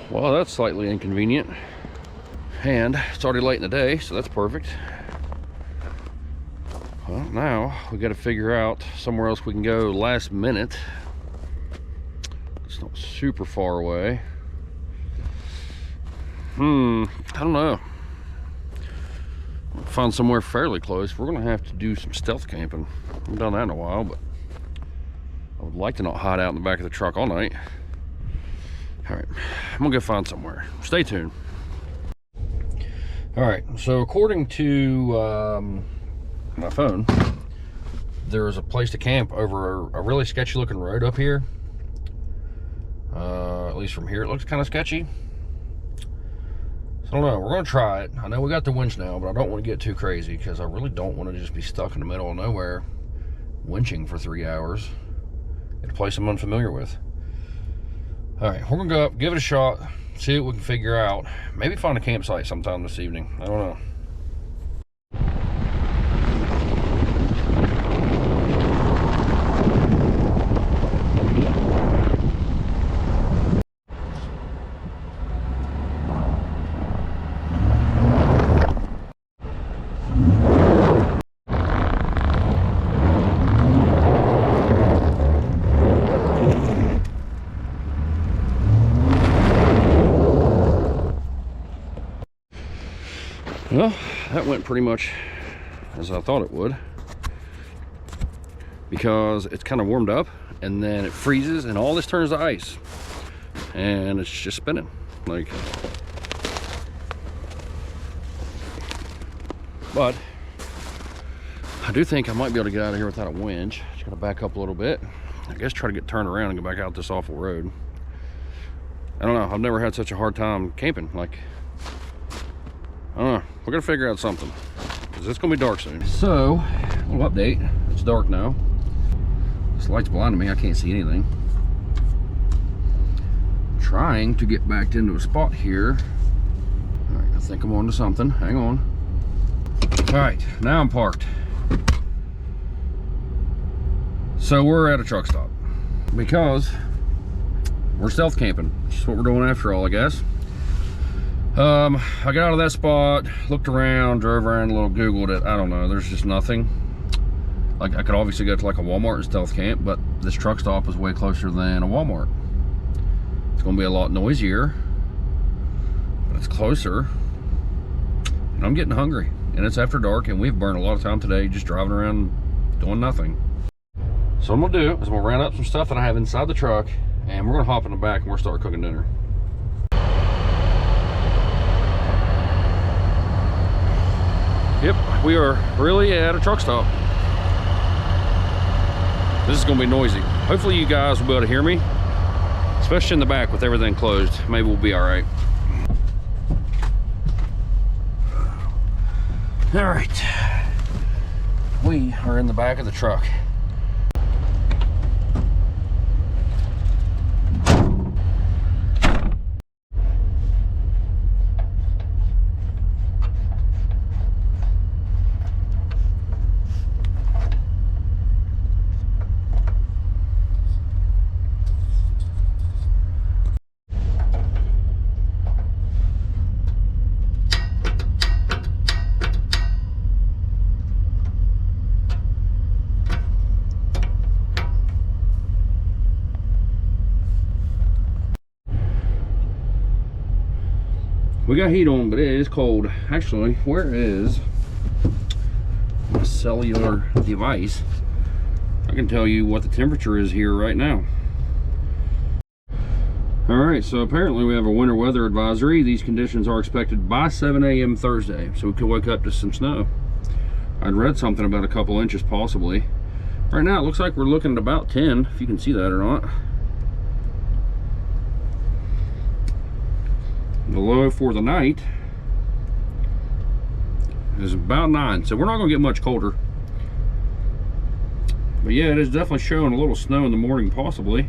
Well, that's slightly inconvenient. And it's already late in the day, so that's perfect. Well, now we got to figure out somewhere else we can go last minute. It's not super far away. I don't know. Find somewhere fairly close. We're gonna have to do some stealth camping. I haven't done that in a while, but I would like to not hide out in the back of the truck all night. All right, I'm gonna go find somewhere. Stay tuned. All right, so according to my phone, there's a place to camp over a really sketchy looking road up here. At least from here it looks kind of sketchy. So I don't know, we're gonna try it. I know we got the winch now, but I don't want to get too crazy because I really don't want to just be stuck in the middle of nowhere winching for 3 hours at a place I'm unfamiliar with. All right, we're gonna go up, give it a shot, see what we can figure out. Maybe find a campsite sometime this evening. I don't know. Well, that went pretty much as I thought it would, because it's kind of warmed up and then it freezes and all this turns to ice and it's just spinning. Like, but I do think I might be able to get out of here without a winch. Just gotta back up a little bit. I guess try to get turned around and go back out this awful road. I don't know, I've never had such a hard time camping. Like, I don't know, we're gonna figure out something because it's gonna be dark soon. So, a little update. It's dark now. This light's blinding me, I can't see anything. Trying to get backed into a spot here. All right, I think I'm onto something. Hang on. All right, now I'm parked. So we're at a truck stop because we're stealth camping. That's what we're doing after all, I guess. I got out of that spot, looked around, drove around a little, Googled it. I don't know, there's just nothing. Like, I could obviously go to like a Walmart and stealth camp, but this truck stop is way closer than a Walmart. It's gonna be a lot noisier, but it's closer. And I'm getting hungry, and it's after dark, and we've burned a lot of time today just driving around doing nothing. So what I'm gonna do is I'm gonna round up some stuff that I have inside the truck, and we're gonna hop in the back and we're gonna start cooking dinner. Yep, we are really at a truck stop. This is gonna be noisy. Hopefully you guys will be able to hear me, especially in the back with everything closed. Maybe we'll be all right. All right, we are in the back of the truck. We got heat on, but it is cold. Actually, where is my cellular device? I can tell you what the temperature is here right now. All right, so apparently we have a winter weather advisory. These conditions are expected by 7 a.m. Thursday, so we could wake up to some snow. I'd read something about a couple inches possibly. Right now it looks like we're looking at about 10, if you can see that or not. The low for the night is about 9, so we're not gonna get much colder. But yeah, it is definitely showing a little snow in the morning, possibly.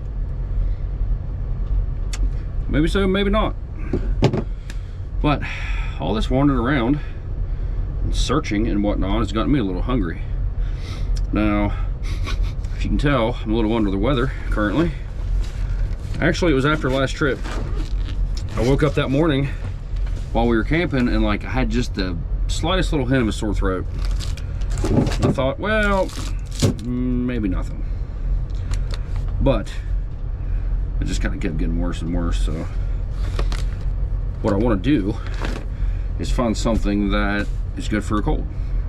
Maybe so, maybe not. But all this wandering around and searching and whatnot has gotten me a little hungry. Now, if you can tell, I'm a little under the weather currently. Actually, it was after last trip. I woke up that morning while we were camping and like I had just the slightest little hint of a sore throat. I thought, well, maybe nothing. But it just kind of kept getting worse and worse. So what I want to do is find something that is good for a cold.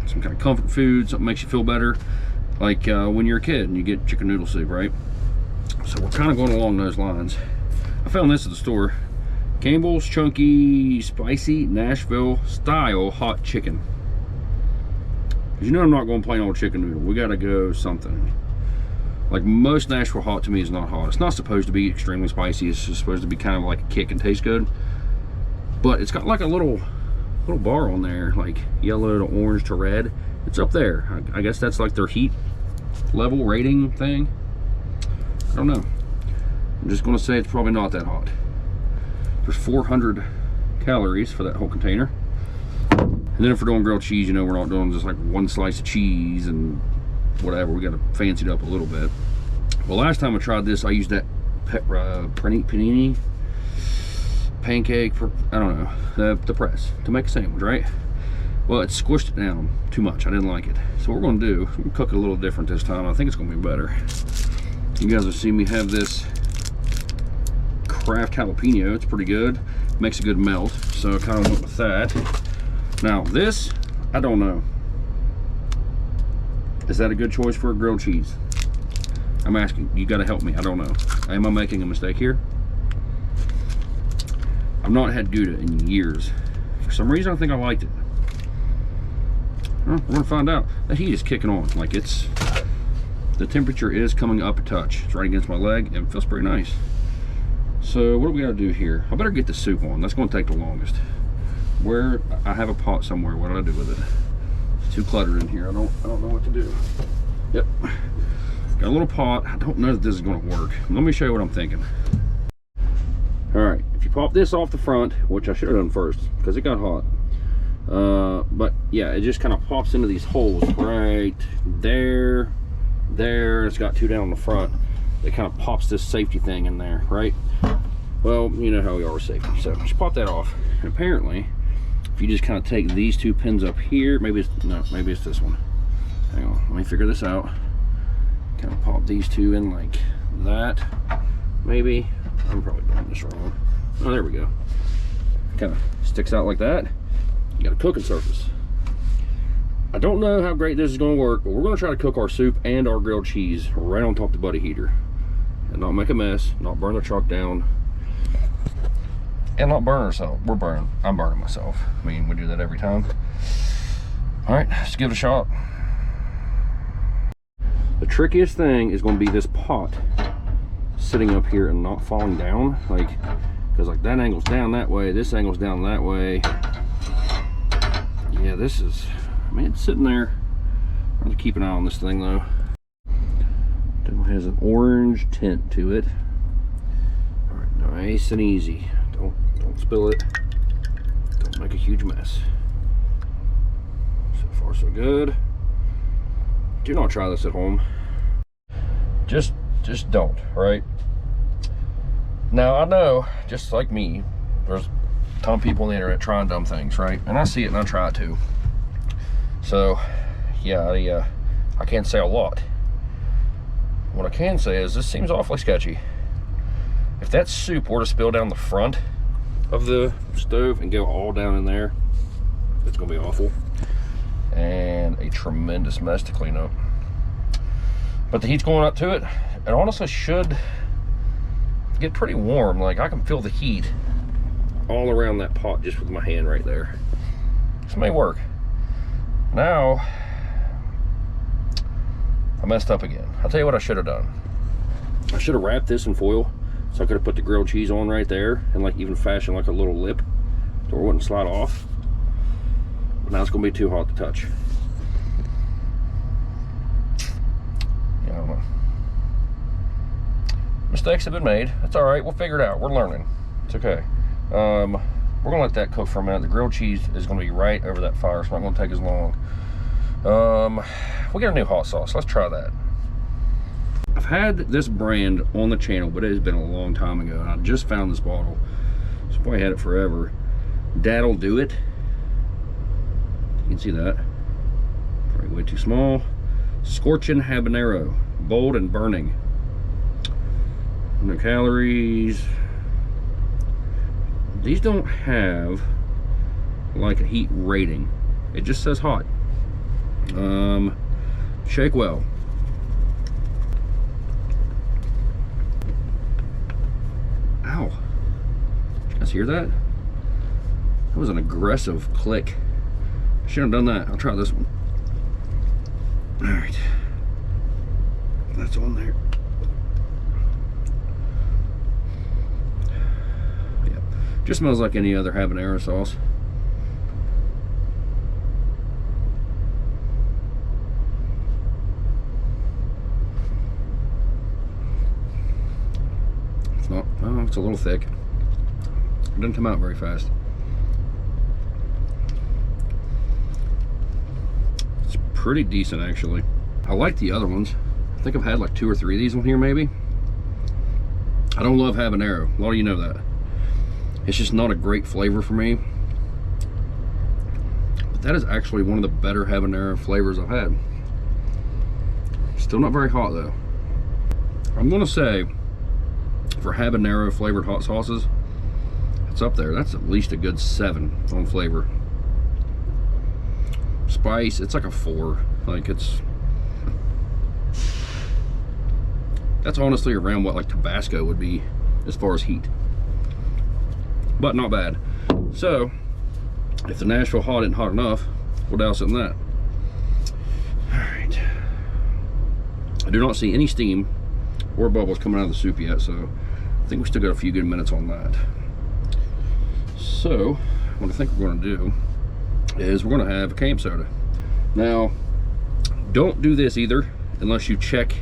Some kind of comfort food, something makes you feel better. Like when you're a kid and you get chicken noodle soup, right? So we're kind of going along those lines. I found this at the store. Campbell's Chunky Spicy Nashville Style Hot Chicken. Because you know I'm not going plain old chicken noodle. We got to go something. Like most Nashville hot to me is not hot. It's not supposed to be extremely spicy. It's just supposed to be kind of like a kick and taste good. But it's got like a little bar on there, like yellow to orange to red. It's up there. I guess that's like their heat level rating thing. I don't know. I'm just going to say it's probably not that hot. There's 400 calories for that whole container. And then if we're doing grilled cheese, you know, we're not doing just like one slice of cheese and whatever. We got to fancy it up a little bit. Well, last time I tried this, I used that panini pancake, I don't know, the press to make a sandwich, right? Well, it squished it down too much. I didn't like it. So what we're going to do, we're going to cook it a little different this time. I think it's going to be better. You guys will see me have this Kraft jalapeno. It's pretty good. Makes a good melt. So I kind of went with that. Now this, I don't know. Is that a good choice for a grilled cheese? I'm asking. You got to help me. I don't know. Am I making a mistake here? I've not had Gouda in years. For some reason, I think I liked it. Well, we're gonna find out. The heat is kicking on. Like the temperature is coming up a touch. It's right against my leg and it feels pretty nice. So what do we gotta do here? I better get the soup on. That's gonna take the longest. Where I have a pot somewhere. What do I do with it? It's too cluttered in here. I don't know what to do. Yep. Got a little pot. I don't know that this is gonna work. Let me show you what I'm thinking. All right, if you pop this off the front, which I should have done first because it got hot. But yeah, it just kind of pops into these holes right there. It's got two down the front. It kind of pops this safety thing in there, right? Well, you know how we are with safety. So just pop that off. And apparently, if you just kind of take these two pins up here, maybe it's this one. Hang on, let me figure this out. Kind of pop these two in like that, maybe. I'm probably doing this wrong. Oh, there we go. Kind of sticks out like that. You got a cooking surface. I don't know how great this is going to work, but we're going to try to cook our soup and our grilled cheese right on top of the buddy heater. And not make a mess, not burn the truck down, and not burn ourselves. I'm burning myself. I mean, we do that every time. All right, let's give it a shot. The trickiest thing is going to be this pot sitting up here and not falling down, like, because like that angle's down that way, this angle's down that way. Yeah, this is, I mean, it's sitting there. I have to keep an eye on this thing though. Definitely has an orange tint to it. All right, nice and easy. Don't spill it. Don't make a huge mess. So far so good. Do not try this at home. Just don't, right? Now I know, just like me, there's a ton of people on the internet trying dumb things, right? And I see it and I try it too. So yeah, I can't say a lot. What I can say is this seems awfully sketchy. If that soup were to spill down the front of the stove and go all down in there, it's gonna be awful and a tremendous mess to clean up. But the heat's going up to it. It honestly should get pretty warm. Like I can feel the heat all around that pot just with my hand right there. This may work. Now I messed up again. I'll tell you what I should have done. I should have wrapped this in foil so I could have put the grilled cheese on right there and like even fashion like a little lip so it wouldn't slide off. But now it's gonna be too hot to touch. I don't know. Mistakes have been made. That's all right. We'll figure it out. We're learning. It's okay. We're gonna let that cook for a minute. The grilled cheese is gonna be right over that fire. It's not gonna take as long. We got a new hot sauce. Let's try that. I've had this brand on the channel, but it has been a long time ago, and I just found this bottle. So Boy, I had it forever. Dad'll do it. You can see that. Probably way too small. Scorching habanero, bold and burning. No calories. These don't have like a heat rating. It just says hot. Shake well. Ow. Did you guys hear that? That was an aggressive click. Shouldn't have done that. I'll try this one. Alright. That's on there. Yep. Just smells like any other habanero sauce. It's not, oh, it's a little thick. It didn't come out very fast. Pretty decent, actually. I like the other ones. I think I've had like 2 or 3 of these on here, maybe. I don't love habanero. A lot of you know that. It's just not a great flavor for me. But that is actually one of the better habanero flavors I've had. Still not very hot, though. I'm gonna say, for habanero flavored hot sauces, it's up there. That's at least a good 7 on flavor. Spice, it's like a 4. Like, that's honestly around what like Tabasco would be as far as heat, but not bad. So if the Nashville hot isn't hot enough, we'll douse it in that. All right, I do not see any steam or bubbles coming out of the soup yet, so I think we still got a few good minutes on that. So what I think we're going to do is we're going to have a camp soda. Now, don't do this either unless you check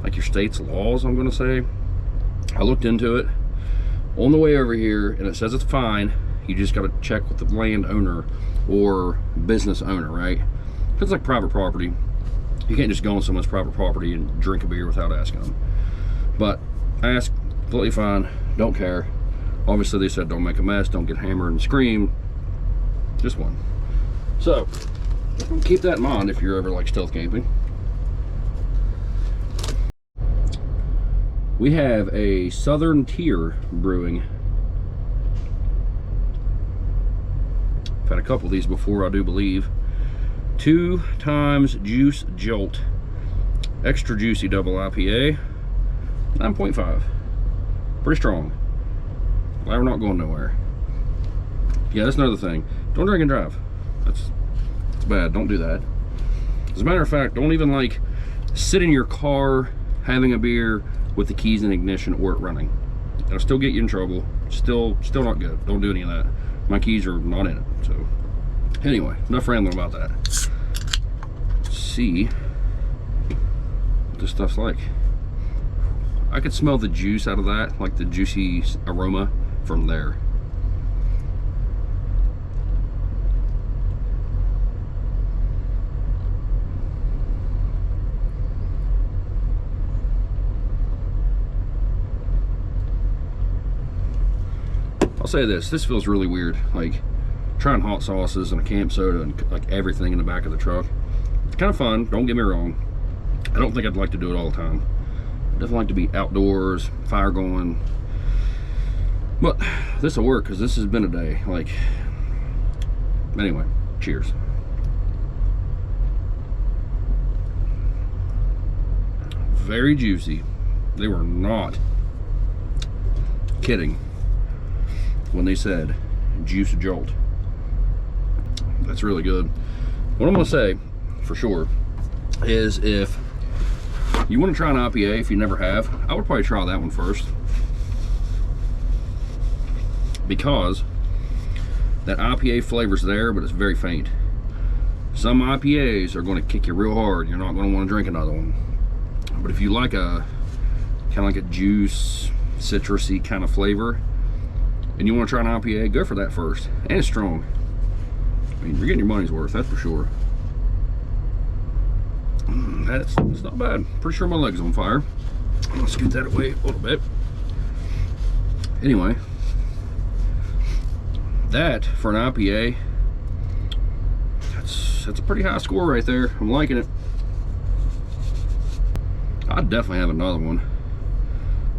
like your state's laws, I'm going to say. I looked into it on the way over here and it says it's fine. You just got to check with the landowner or business owner, right? If it's like private property, you can't just go on someone's private property and drink a beer without asking them. But ask, completely fine, don't care. Obviously they said don't make a mess, don't get hammered and scream. Just one. So keep that in mind if you're ever like stealth camping. We have a Southern Tier brewing. I've had a couple of these before, I do believe. 2 times Juice Jolt, extra juicy double IPA, 9.5. Pretty strong. Glad we're not going nowhere. Yeah, that's another thing. Don't drink and drive. That's bad. Don't do that. As a matter of fact, don't even like sit in your car having a beer with the keys in ignition or it running. It'll still get you in trouble. Still not good. Don't do any of that. My keys are not in it. So anyway, enough rambling about that. Let's see what this stuff's like. I could smell the juice out of that, like the juicy aroma from there. I'll say this feels really weird, like trying hot sauces and a camp soda and like everything in the back of the truck. It's kind of fun, don't get me wrong. I don't think I'd like to do it all the time. I definitely like to be outdoors, fire going. But this will work because this has been a day. Like, anyway, cheers. Very juicy. They were not kidding when they said Juice Jolt. That's really good. What I'm gonna say for sure is if you want to try an IPA, if you never have, I would probably try that one first, because that IPA flavor's there, but it's very faint. Some IPAs are going to kick you real hard. You're not going to want to drink another one. But if you like a kind of like a juice, citrusy kind of flavor, and you want to try an IPA, go for that first. And it's strong. I mean, you're getting your money's worth, that's for sure. It's not bad. Pretty sure my leg's on fire. I'm gonna scoot that away a little bit. Anyway, That, for an IPA, that's a pretty high score right there. I'm liking it. I'd definitely have another one.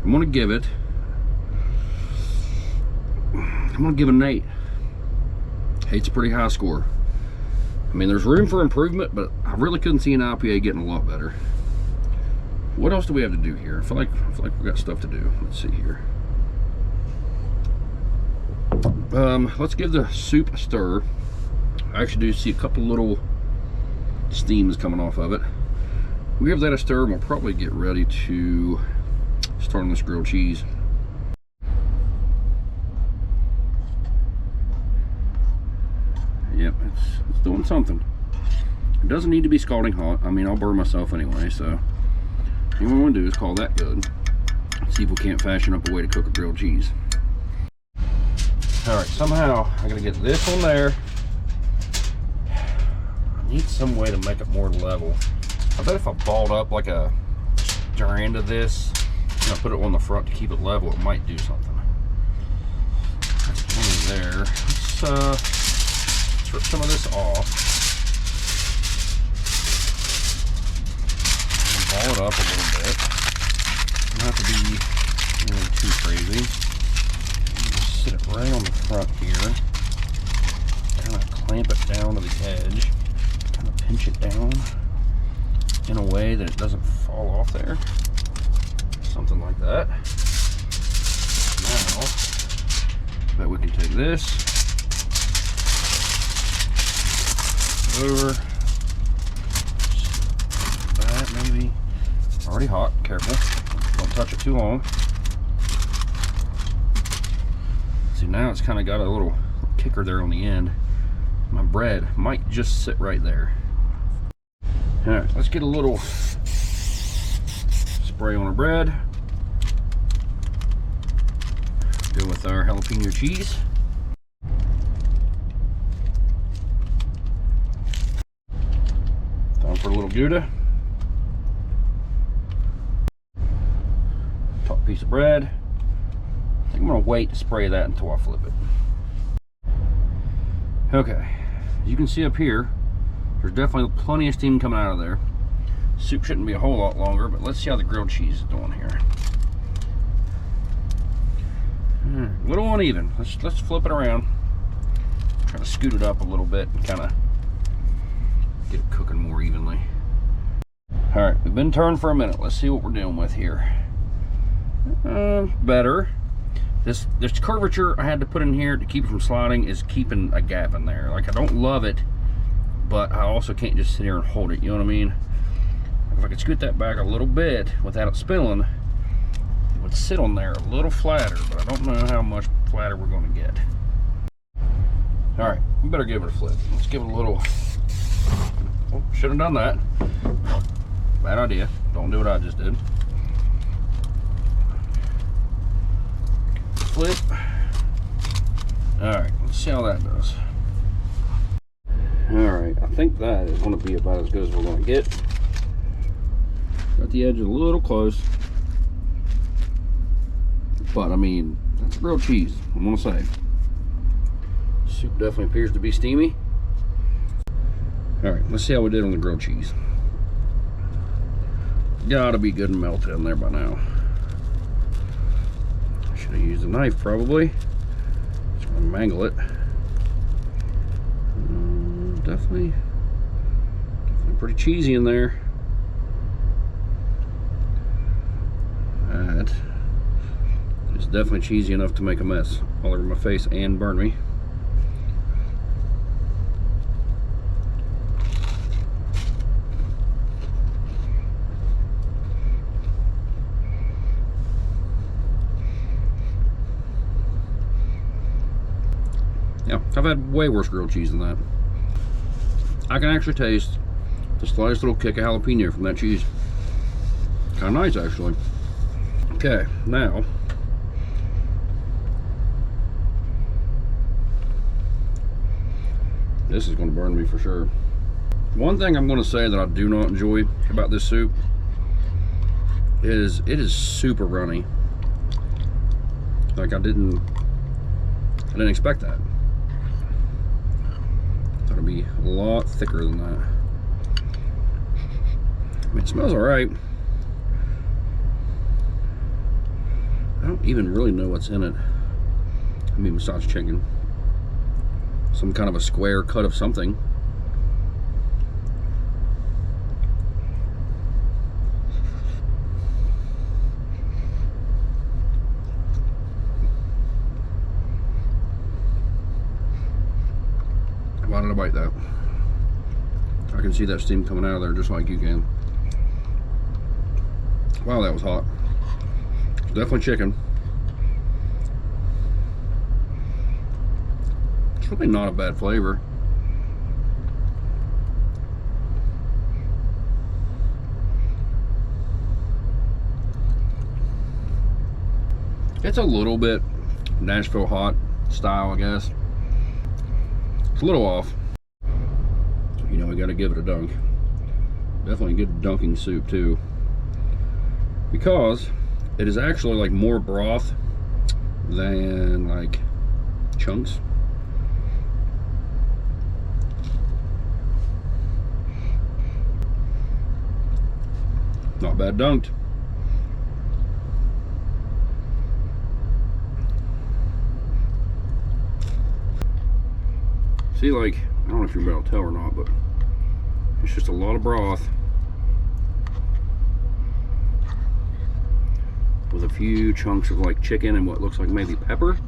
I'm gonna give it an 8. 8's a pretty high score. I mean, there's room for improvement, but I really couldn't see an IPA getting a lot better. What else do we have to do here? I feel like we got stuff to do. Let's see here. Let's give the soup a stir. I actually do see a couple little steams coming off of it. We give that a stir and we'll probably get ready to start on this grilled cheese. Yep, it's doing something. It doesn't need to be scalding hot. I mean, I'll burn myself anyway, so all we want to do is call that good. See if we can't fashion up a way to cook a grilled cheese. All right, somehow I gotta get this on there. I need some way to make it more level. I bet if I balled up like a strand of this and I put it on the front to keep it level, it might do something. That's plenty there. Let's strip some of this off. Ball it up a little bit. Don't have to be really too crazy. Just sit it right on the front here. Kind of clamp it down to the edge. Kind of pinch it down in a way that it doesn't fall off there. Something like that. Now, bet we can take this over. That maybe. Already hot, careful. Don't touch it too long. See, now it's kind of got a little kicker there on the end. My bread might just sit right there. All right, let's get a little spray on our bread. Go with our jalapeno cheese. Time for a little Gouda. Top piece of bread. I think I'm gonna wait to spray that until I flip it. Okay, as you can see up here, there's definitely plenty of steam coming out of there. Soup shouldn't be a whole lot longer, but let's see how the grilled cheese is doing here. A little uneven. Let's flip it around. Try to scoot it up a little bit and kind of get it cooking more evenly. All right, we've been turned for a minute. Let's see what we're dealing with here. Better. This curvature I had to put in here to keep it from sliding is keeping a gap in there. Like, I don't love it, but I also can't just sit here and hold it, you know what I mean? If I could scoot that back a little bit without it spilling, it would sit on there a little flatter, but I don't know how much flatter we're going to get. All right, we better give it a flip. Let's give it a little, oh, should have done that. Bad idea. Don't do what I just did. Flip. All right, let's see how that does. All right, I think that is going to be about as good as we're going to get. Got the edge a little close, but I mean, that's grilled cheese, I'm going to say. Soup definitely appears to be steamy. All right, let's see how we did on the grilled cheese. Gotta be good and melted in there by now. Should have used a knife probably. Just want to mangle it. Definitely pretty cheesy in there. That is definitely cheesy enough to make a mess all over my face and burn me. Yeah, I've had way worse grilled cheese than that. I can actually taste the slightest little kick of jalapeno from that cheese. Kind of nice, actually. Okay, now this is going to burn me for sure. One thing I'm going to say that I do not enjoy about this soup is it is super runny. Like, I didn't expect that. Thought it'd be a lot thicker than that. I mean, it smells all right. I don't even really know what's in it. I mean, massage chicken. Some kind of a square cut of something. Why did I bite that? I can see that steam coming out of there just like you can. Wow, that was hot. It's definitely chicken. It's really not a bad flavor. It's a little bit Nashville hot style, I guess. It's a little off. You know, we got to give it a dunk. Definitely a good dunking soup too, because it is actually like more broth than like chunks. Not bad dunked. See, like, I don't know if you're able to tell or not, but it's just a lot of broth with a few chunks of like chicken and what looks like maybe pepper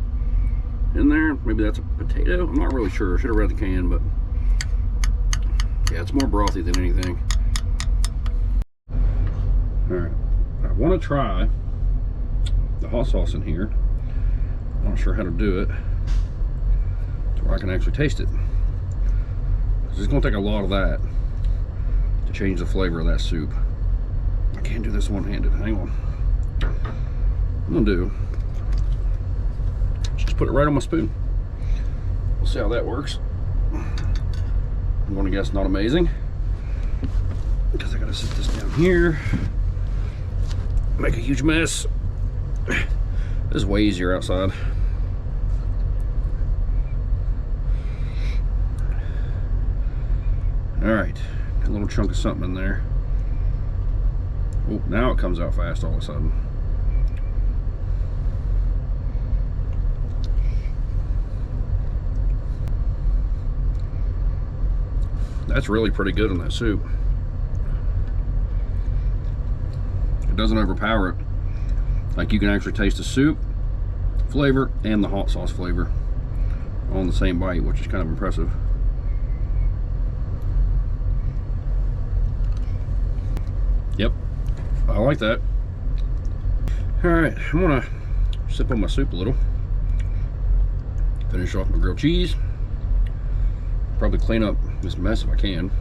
in there. Maybe that's a potato. I'm not really sure. I should have read the can, but yeah, it's more brothy than anything. All right, I want to try the hot sauce in here. I'm not sure how to do it to where I can actually taste it. It's gonna take a lot of that to change the flavor of that soup. I can't do this one-handed. Hang on. I'm gonna do just put it right on my spoon. We'll see how that works. I'm gonna guess not amazing, because I gotta sit this down here, make a huge mess. This is way easier outside. All right, a little chunk of something in there. Oh, now it comes out fast all of a sudden. That's really pretty good in that soup. It doesn't overpower it. Like, you can actually taste the soup flavor and the hot sauce flavor on the same bite, which is kind of impressive. Yep, I like that. All right, I'm gonna sip on my soup a little. Finish off my grilled cheese. Probably clean up this mess if I can.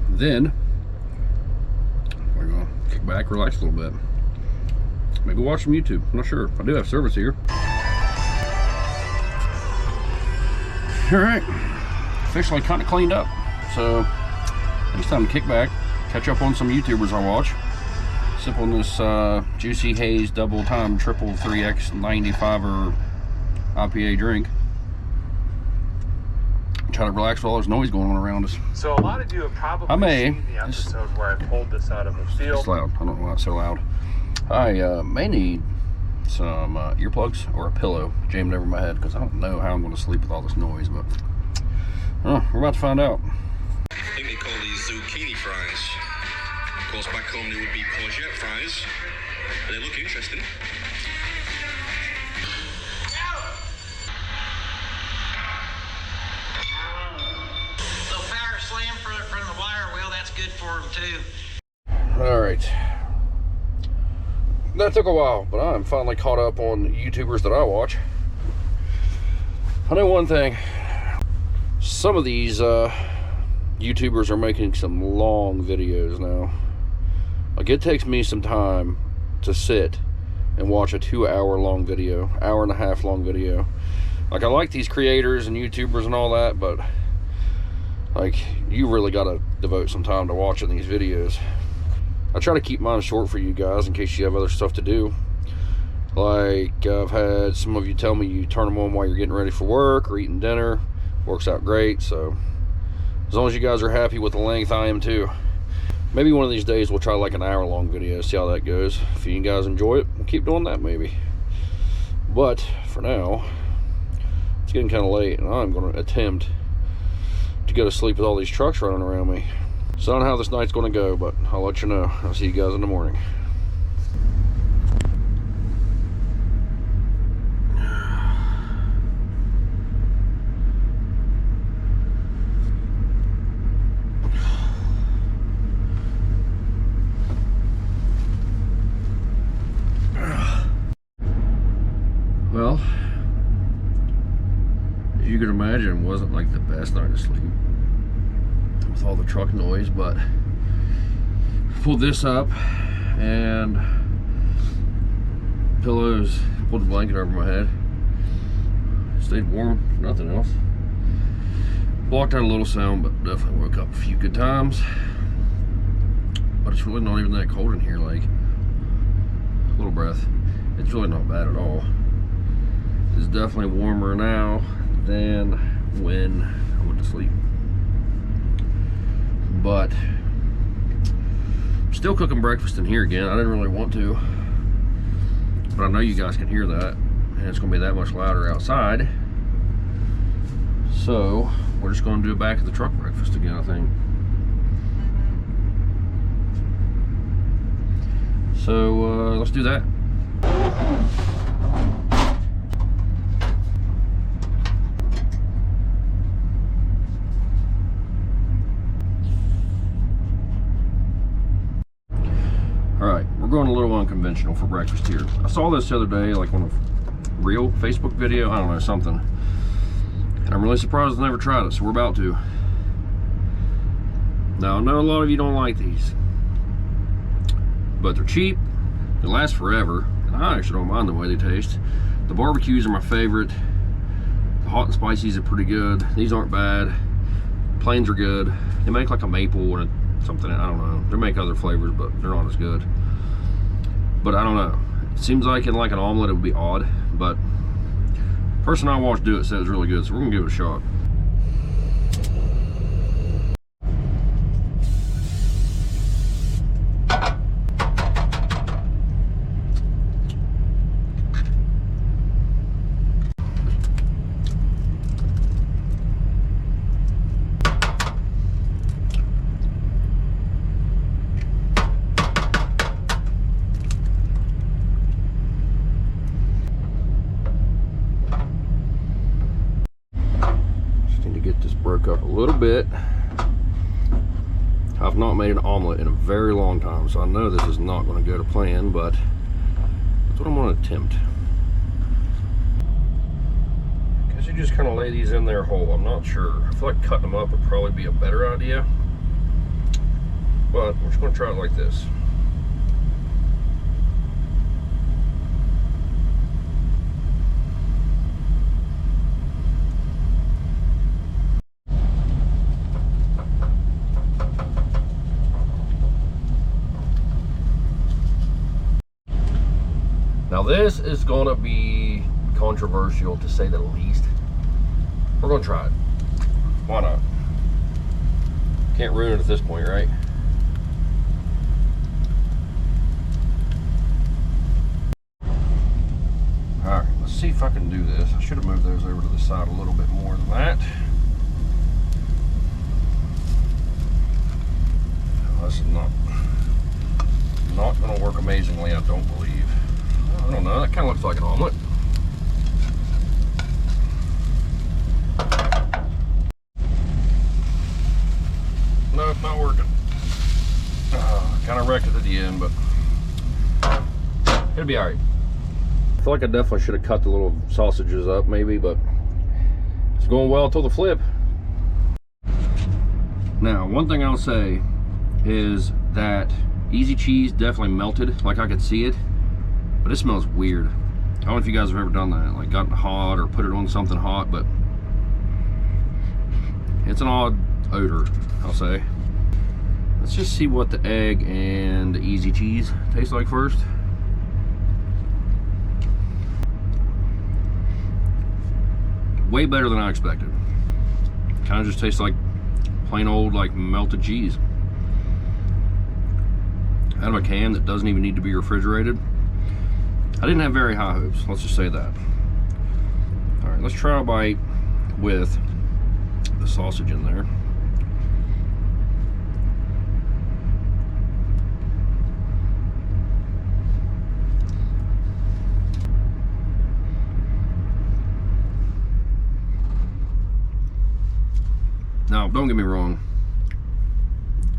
Then we're gonna kick back, relax a little bit. Maybe watch some YouTube. I'm not sure. I do have service here. All right, officially kind of cleaned up. So it's time to kick back, catch up on some YouTubers I watch, sip on this Juicy Haze Double Time Triple 3X 95er IPA drink. Try to relax with all this noise going on around us. So a lot of you have probably seen the episode where I pulled this out of a field. It's loud. I don't know why it's so loud. I may need some earplugs or a pillow jammed over my head, because I don't know how I'm going to sleep with all this noise, but we're about to find out. I think they call these zucchini fries. Of course, back home they would be courgette fries, but they look interesting. Little power slam from the wire wheel, that's good for them too. All right. That took a while, but I'm finally caught up on YouTubers that I watch. I know one thing. Some of these YouTubers are making some long videos now. Like, it takes me some time to sit and watch a 2-hour long video, hour and a half long video. Like, I like these creators and YouTubers and all that, but like, you really gotta devote some time to watching these videos. I try to keep mine short for you guys in case you have other stuff to do. Like I've had some of you tell me you turn them on while you're getting ready for work or eating dinner. Works out great. So as long as you guys are happy with the length, I am too. Maybe one of these days we'll try like an hour-long video, see how that goes. If you guys enjoy it, we'll keep doing that maybe. But for now, it's getting kind of late, and I'm going to attempt to go to sleep with all these trucks running around me. So I don't know how this night's going to go, but I'll let you know. I'll see you guys in the morning. Well, as you can imagine, it wasn't like the best night of sleep with all the truck noise, but pulled this up and pillows, pulled the blanket over my head, stayed warm, nothing else. Blocked out a little sound, but definitely woke up a few good times. But it's really not even that cold in here, like a little breath. It's really not bad at all. It's definitely warmer now than when I went to sleep. But I'm still cooking breakfast in here again. I didn't really want to, but I know you guys can hear that, and it's gonna be that much louder outside. So we're just gonna do it back at the truck breakfast again, I think. So let's do that. Alright, we're going a little unconventional for breakfast here. I saw this the other day, like on a real Facebook video, I don't know, something. And I'm really surprised I never tried it, so we're about to. Now, I know a lot of you don't like these, but they're cheap, they last forever, and I actually don't mind the way they taste. The barbecues are my favorite. The hot and spicies are pretty good. These aren't bad. Plains are good. They make like a maple and something, I don't know. They make other flavors, but they're not as good. But I don't know. It seems like in like an omelet it would be odd, but the person I watched do it said it's really good, so we're gonna give it a shot. Broke up a little bit. I've not made an omelet in a very long time, so I know this is not going to go to plan, but that's what I'm going to attempt. Guess you just kind of lay these in there whole. I'm not sure. I feel like cutting them up would probably be a better idea, but we're just going to try it like this. Now this is gonna be controversial to say the least. We're gonna try it. Why not? Can't ruin it at this point, right? Alright, let's see if I can do this. I should have moved those over to the side a little bit more than that. This is not gonna work amazingly, I don't believe. I don't know, that kind of looks like an omelet. No, it's not working. Kind of wrecked it at the end, but it'll be alright. I feel like I definitely should have cut the little sausages up maybe, but it's going well till the flip. Now, one thing I'll say is that easy cheese definitely melted, like I could see it. But it smells weird. I don't know if you guys have ever done that, like gotten hot or put it on something hot, but it's an odd odor, I'll say. Let's just see what the egg and the easy cheese taste like first. way better than I expected. Kind of just tastes like plain old like melted cheese out of a can that doesn't even need to be refrigerated. I didn't have very high hopes, let's just say that. All right, let's try a bite with the sausage in there. Now, don't get me wrong.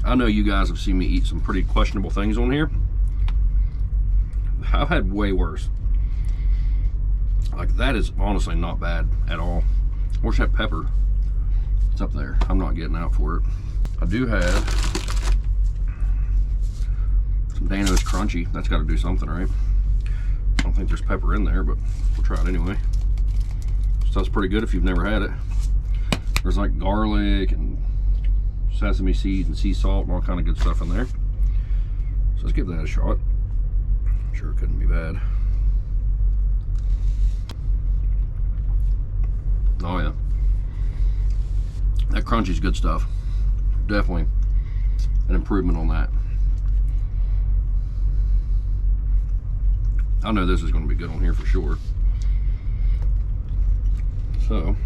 I know you guys have seen me eat some pretty questionable things on here. I've had way worse. Like, that is honestly not bad at all. Where's that pepper? It's up there. I'm not getting out for it. I do have some Dano's Crunchy. That's got to do something, right? I don't think there's pepper in there, but we'll try it anyway. Stuff's pretty good if you've never had it. There's like garlic and sesame seeds and sea salt and all kind of good stuff in there. So let's give that a shot. I'm sure it couldn't be bad. Oh yeah. That crunchy's good stuff. Definitely an improvement on that. I know this is going to be good on here for sure. So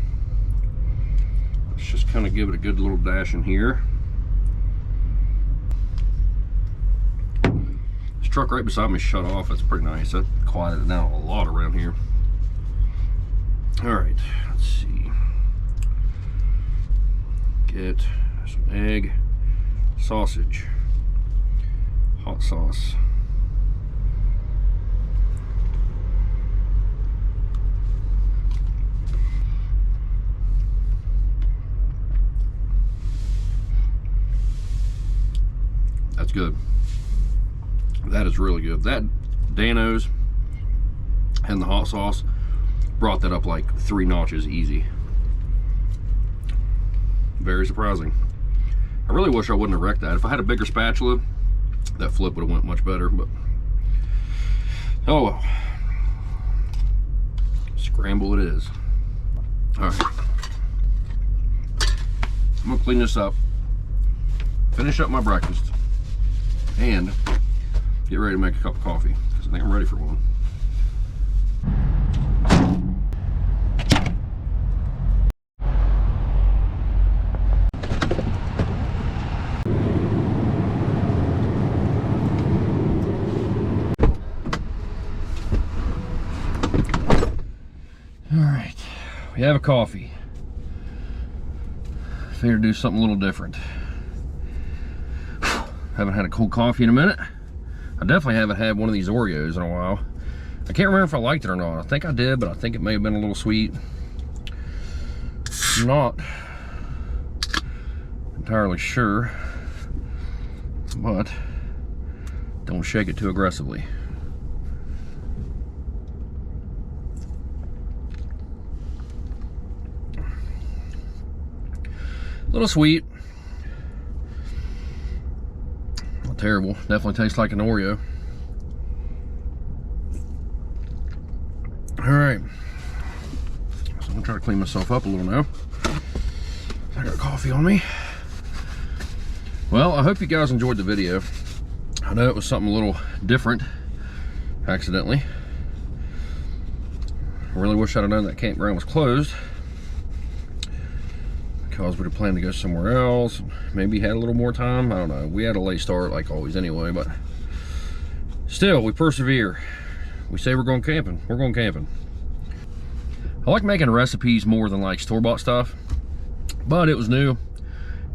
let's just kind of give it a good little dash in here. This truck right beside me shut off. That's pretty nice. That quieted it down a lot around here. All right, let's see. Get some egg, sausage, hot sauce. That's good. That is really good. That Dano's and the hot sauce brought that up like 3 notches easy. Very surprising. I really wish I wouldn't have wrecked that. If I had a bigger spatula, that flip would have went much better, but oh well. Scramble it is. All right. I'm gonna clean this up, finish up my breakfast, and get ready to make a cup of coffee, because I think I'm ready for one. All right, we have a coffee. Figured to do something a little different. Haven't had a cold coffee in a minute. I definitely haven't had one of these Oreos in a while. I can't remember if I liked it or not. I think I did, but I think it may have been a little sweet. I'm not entirely sure, but don't shake it too aggressively. A little sweet. Not terrible. Definitely tastes like an Oreo. All right. So I'm gonna try to clean myself up a little now. I got coffee on me. Well, I hope you guys enjoyed the video. I know it was something a little different, accidentally. I really wish I'd have known that campground was closed, because we'd have planned to go somewhere else. Maybe had a little more time. I don't know. We had a late start like always anyway, but still, we persevere. We say we're going camping. We're going camping. I like making recipes more than like store-bought stuff, but it was new,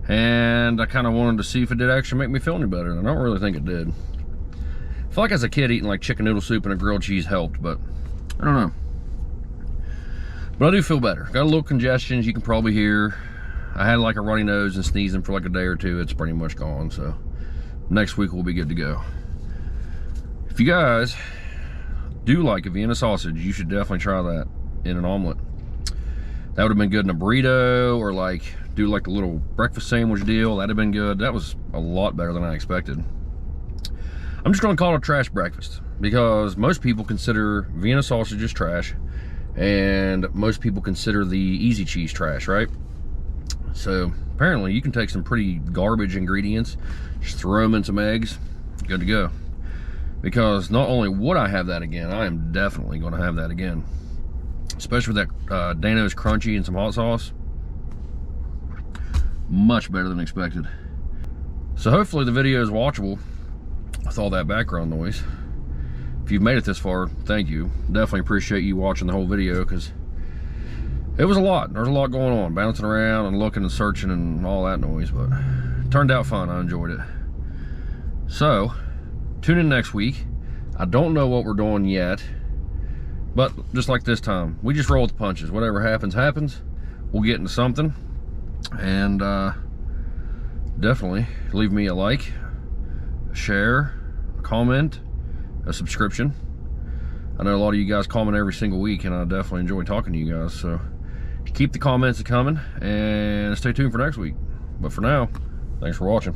and I kind of wanted to see if it did actually make me feel any better, and I don't really think it did. I feel like as a kid eating like chicken noodle soup and a grilled cheese helped, but I don't know. But I do feel better. Got a little congestion, as you can probably hear. I had like a runny nose and sneezing for like a day or two. It's pretty much gone, so next week we'll be good to go. If you guys do like a Vienna sausage, you should definitely try that in an omelet. That would have been good in a burrito, or like do like a little breakfast sandwich deal. That'd have been good. That was a lot better than I expected. I'm just gonna call it a trash breakfast, because most people consider Vienna sausages trash, and most people consider the easy cheese trash, right? So apparently you can take some pretty garbage ingredients, just throw them in some eggs, good to go. Because not only would I have that again, I am definitely going to have that again, especially with that Dano's crunchy and some hot sauce. Much better than expected. So hopefully the video is watchable with all that background noise. If you've made it this far, thank you. Definitely appreciate you watching the whole video, because it was a lot. There's a lot going on, bouncing around and looking and searching and all that noise, but it turned out fun. I enjoyed it. So tune in next week. I don't know what we're doing yet, but just like this time, we just roll with the punches. Whatever happens, happens. We'll get into something. And definitely leave me a like, a share, a comment, a subscription. I know a lot of you guys comment every single week, and I definitely enjoy talking to you guys, so keep the comments coming and stay tuned for next week. But for now, thanks for watching.